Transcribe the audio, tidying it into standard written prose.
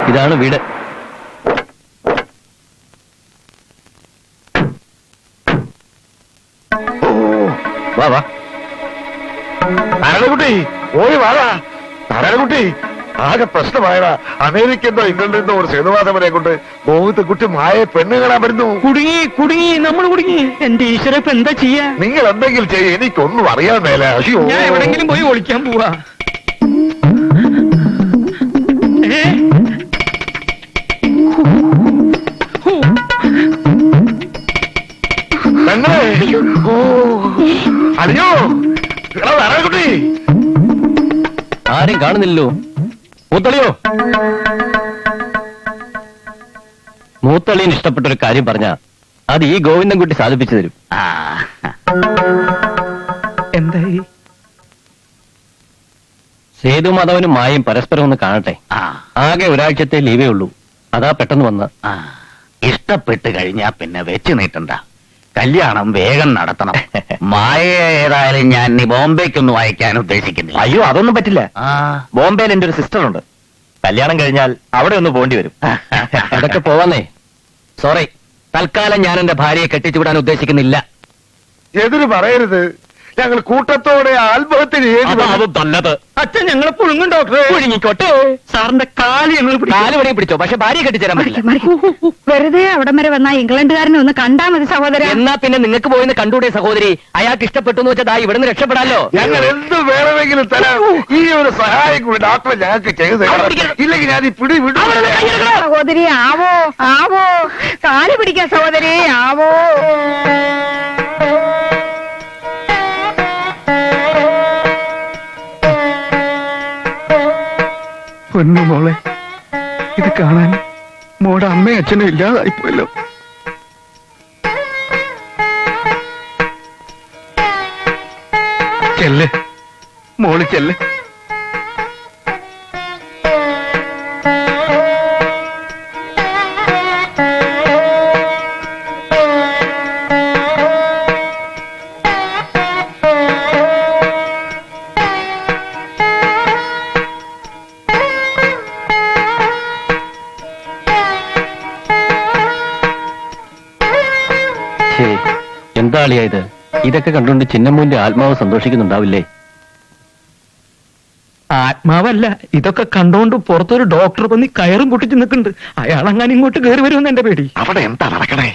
ഇതാണ് വീട്. വാ വാ. നാരായണകുട്ടി ഓടി വാടാ. നാരായണകുട്ടി ആകെ പ്രശ്നമായടാ. അമേരിക്കന്നോ ഇംഗ്ലണ്ടിൽ ഒരു സേതുവാസവനെ കൊണ്ട് ഗോവിന്ദ കുട്ടി മായ പെണ്ണ് കാണാൻ വരുന്നു. കുടുങ്ങി നമ്മൾ കുടുങ്ങി. എന്റെ ഈശ്വര ഇപ്പൊ എന്താ ചെയ്യാ? നിങ്ങൾ എന്തെങ്കിലും ചെയ്യ, എനിക്കൊന്നും അറിയാൻ മേല. അയ്യോ, ഞാൻ എവിടെങ്കിലും പോയി ഒളിക്കാൻ പോവാ. പെങ്ങളെ. ഓ അയ്യോ നാരായണകുട്ടി. ആരും കാണുന്നില്ലല്ലോ. മൂത്തളിയോ? മൂത്തളിന് ഇഷ്ടപ്പെട്ട ഒരു കാര്യം പറഞ്ഞ അത് ഈ ഗോവിന്ദൻകുട്ടി സാധിപ്പിച്ചു തരും. എന്തായി? സേതു മാധവനും മായയും പരസ്പരം ഒന്ന് കാണട്ടെ. ആകെ ഒരാഴ്ചത്തെ ലീവേ ഉള്ളൂ. അതാ പെട്ടെന്ന് വന്ന്. ഇഷ്ടപ്പെട്ട് കഴിഞ്ഞാ പിന്നെ വെച്ച് നീട്ടണ്ട. കല്യാണം വേഗം നടത്തണം. മായ ഏതായാലും ഞാൻ ഇനി ബോംബെക്കൊന്നും അയക്കാൻ ഉദ്ദേശിക്കുന്നില്ല. അയ്യോ, അതൊന്നും പറ്റില്ല. ബോംബെയിൽ എന്റെ ഒരു സിസ്റ്റർ ഉണ്ട്. കല്യാണം കഴിഞ്ഞാൽ അവിടെ ഒന്ന് പോണ്ടി വരും. അതൊക്കെ പോവാന്നേ. സോറി, തൽക്കാലം ഞാൻ എന്റെ ഭാര്യയെ കെട്ടിച്ചുവിടാൻ ഉദ്ദേശിക്കുന്നില്ല. എതിര് പറയരുത്. ഞങ്ങൾ കൂട്ടത്തോടെ ആത്മഹത്യ അതും നല്ലത്. അച്ഛൻ ഞങ്ങളെ പുഴുങ്ങും ഡോക്ടറെ. പുഴുങ്ങിക്കോട്ടെ. സാറിന്റെ കാല് ഞങ്ങൾ കാല് വരെയും പിടിച്ചോ, പക്ഷെ ഭാര്യയെ കെട്ടിച്ചേരാൻ പറ്റില്ല. വെറുതെ അവിടം വരെ വന്ന ഇംഗ്ലണ്ടുകാരനെ ഒന്ന് കണ്ടാ മതി സഹോദര. എന്നാ പിന്നെ നിങ്ങൾക്ക് പോയിന്ന് കണ്ടൂടെ സഹോദരി? അയാൾക്ക് ഇഷ്ടപ്പെട്ടു എന്ന് വെച്ചാൽ ഇവിടുന്ന് രക്ഷപ്പെടാലോ. ഞങ്ങൾ എന്ത് വേണമെങ്കിലും തരാം. ഈ ഒരു സഹായം കൂടി ഡോക്ടറെ ഞങ്ങൾക്ക് ചെയ്തു തരാം. ഇല്ലെങ്കിൽ ഞാൻ ഈ പിടി വിടും. സഹോദരി ആവോ ആവോ, കാല് പിടിക്കാൻ സഹോദരി ആവോ. പൊന്നു മോളെ, ഇത് കാണാൻ മോടെ അമ്മയും അച്ഛനും ഇല്ലാതായിപ്പോയല്ലോ. ചെല്ല് മോള് ചെല്ല്. എന്താ അളിയാ ഇത്? ഇതൊക്കെ കണ്ടുകൊണ്ട് ചിന്നമ്മൂന്റെ ആത്മാവ് സന്തോഷിക്കുന്നുണ്ടാവില്ലേ? ആത്മാവല്ല, ഇതൊക്കെ കണ്ടോണ്ട് പുറത്തൊരു ഡോക്ടർ വന്ന് കയറും പൊട്ടിച്ച് നിൽക്കുന്നുണ്ട്. അയാൾ അങ്ങനെ ഇങ്ങോട്ട് കയറി വരുമെന്ന് എന്റെ പേടി. അവിടെ എന്താ നടക്കണേ?